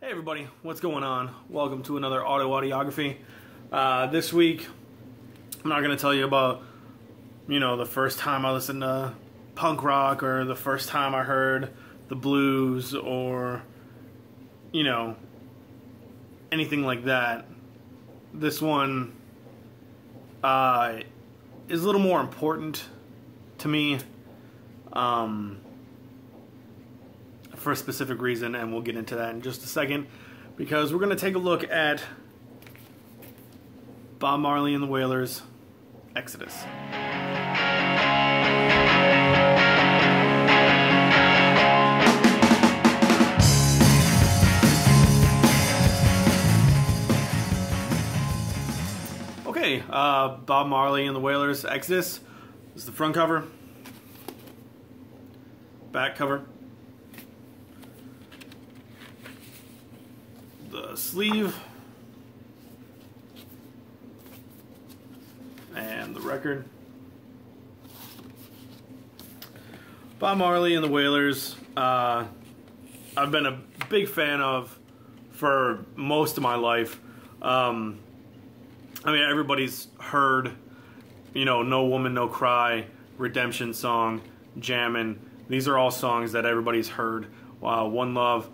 Hey everybody, what's going on? Welcome to another AutoAudiography. This week, I'm not going to tell you about, the first time I listened to punk rock or the first time I heard the blues or, anything like that. This one is a little more important to me for a specific reason, and we'll get into that in just a second, because we're going to take a look at Bob Marley and the Wailers' Exodus. Okay, Bob Marley and the Wailers' Exodus. This is the front cover, back cover, the sleeve, and the record. Bob Marley and the Wailers, I've been a big fan of for most of my life. Everybody's heard, No Woman, No Cry, Redemption Song, Jammin'. These are all songs that everybody's heard. One Love.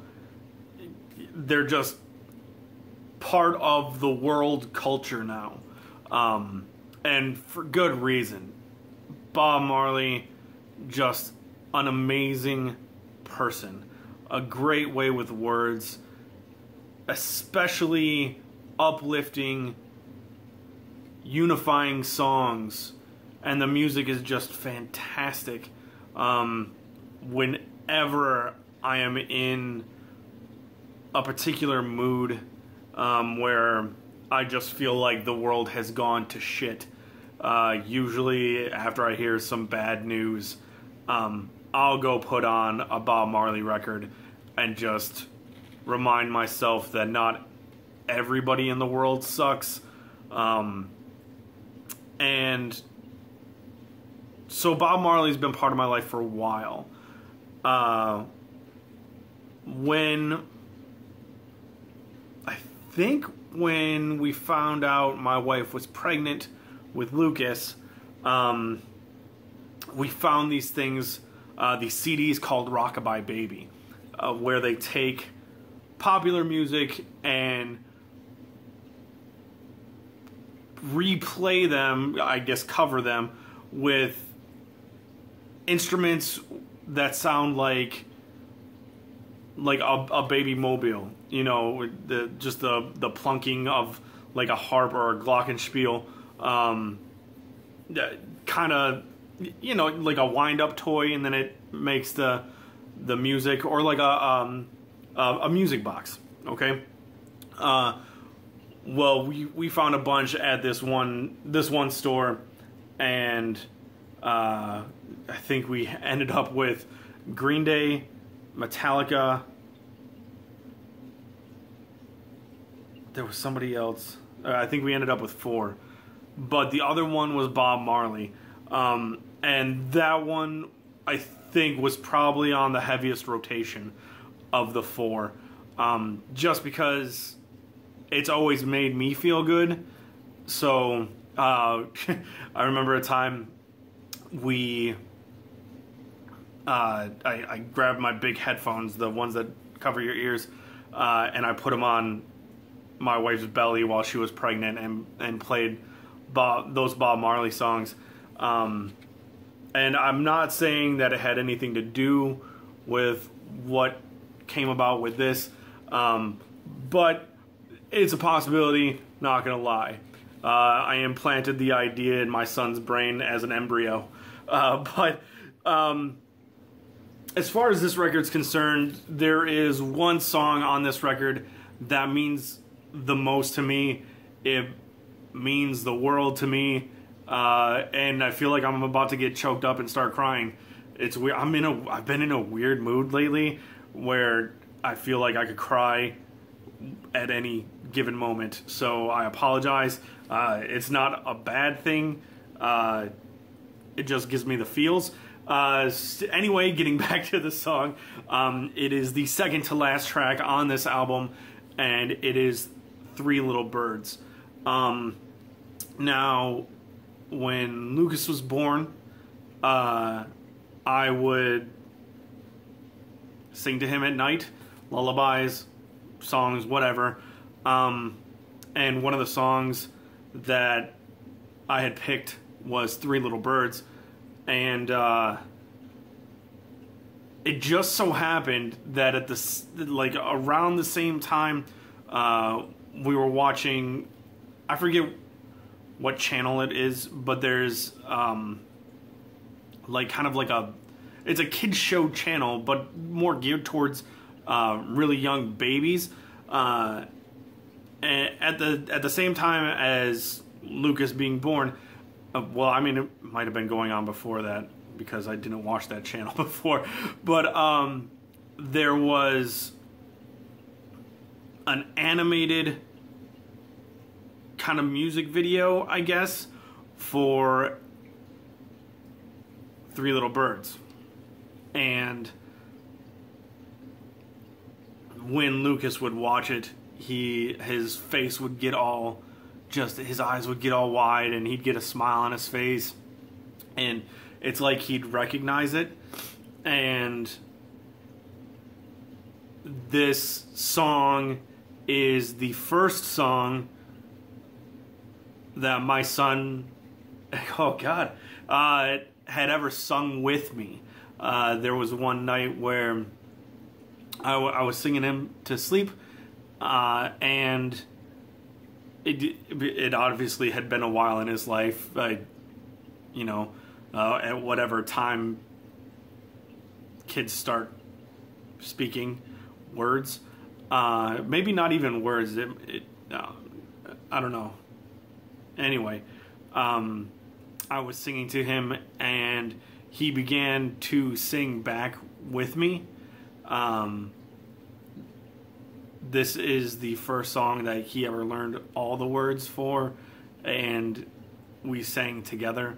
They're just part of the world culture now, and for good reason. Bob Marley, just an amazing person, a great way with words, especially uplifting, unifying songs, and the music is just fantastic. Whenever I am in a particular mood where I just feel like the world has gone to shit, usually after I hear some bad news, I'll go put on a Bob Marley record and just remind myself that not everybody in the world sucks. And so Bob Marley's been part of my life for a while. When we found out my wife was pregnant with Lucas, we found these things, these CDs called Rockabye Baby, where they take popular music and replay them, I guess cover them, with instruments that sound like a baby mobile, just the plunking of like a harp or a glockenspiel, kind of, like a wind-up toy, and then it makes the music, or like a music box. Okay. Well, we found a bunch at this one store, and I think we ended up with Green Day, Metallica. There was somebody else. I think we ended up with 4, but the other one was Bob Marley, and that one I think was probably on the heaviest rotation of the 4, just because it's always made me feel good. So I remember a time I grabbed my big headphones, the ones that cover your ears, and I put them on my wife's belly while she was pregnant, and played those Bob Marley songs. And I'm not saying that it had anything to do with what came about with this, but it's a possibility, not gonna lie. I implanted the idea in my son's brain as an embryo. But as far as this record's concerned, there is one song on this record that means the most to me. It means the world to me, and I feel like I'm about to get choked up and start crying. It's weird. I've been in a weird mood lately where I feel like I could cry at any given moment. So I apologize. It's not a bad thing. It just gives me the feels. Anyway, getting back to the song, it is the second to last track on this album, and it is Three Little Birds. Now, when Lucas was born, I would sing to him at night, lullabies, songs, whatever. And one of the songs that I had picked was Three Little Birds. And it just so happened that at around the same time, we were watching, I forget what channel it is, but there's it's a kids show channel, but more geared towards really young babies. And at the same time as Lucas being born, well, I mean, it might have been going on before that because I didn't watch that channel before, but there was an animated kind of music video, I guess, for Three Little Birds. And when Lucas would watch it, his face would get all, his eyes would get all wide, and he'd get a smile on his face, and it's like he'd recognize it. And this song is the first song that my son, oh God, had ever sung with me. There was one night where I was singing him to sleep, and it obviously had been a while in his life. At whatever time kids start speaking words, maybe not even words. I don't know. Anyway, I was singing to him, and he began to sing back with me. This is the first song that he ever learned all the words for, and we sang together.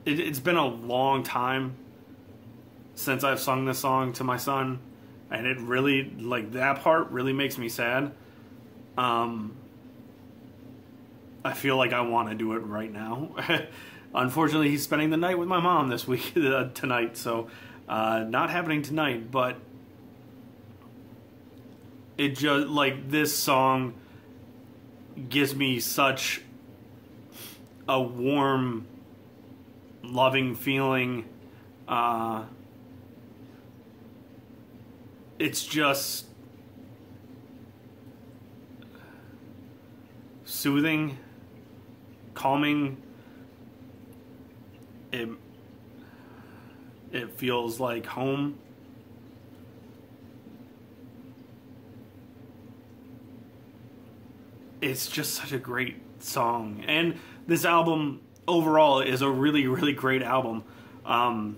It's been a long time since I've sung this song to my son, and it really, that part really makes me sad. I feel like I want to do it right now. Unfortunately, he's spending the night with my mom this week, tonight, so not happening tonight, but it just, this song gives me such a warm, loving feeling. It's just soothing, calming. It feels like home. It's just such a great song, and this album overall is a really, really great album. One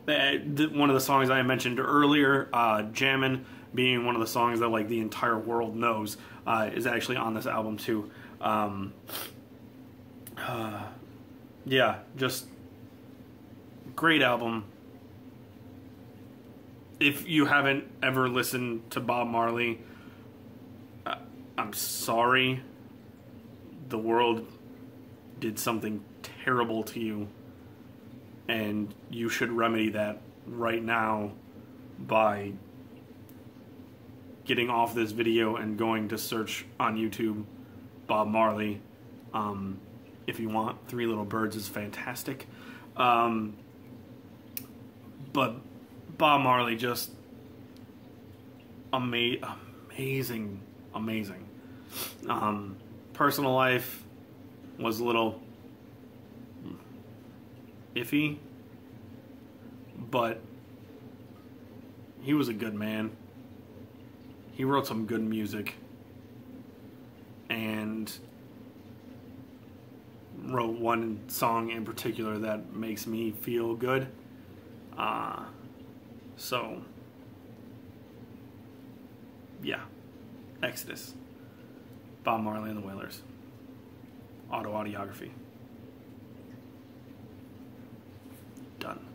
of the songs I mentioned earlier, Jammin', being one of the songs that the entire world knows, is actually on this album too. Yeah, just great album. If you haven't ever listened to Bob Marley, I'm sorry. The world did something terrible to you, and you should remedy that right now by getting off this video and going to search on YouTube Bob Marley. If you want, Three Little Birds is fantastic. But Bob Marley, just amazing. Personal life was a little iffy, but he was a good man. He wrote some good music and wrote one song in particular that makes me feel good. So yeah, Exodus, Bob Marley and the Wailers. AutoAudiography. Done.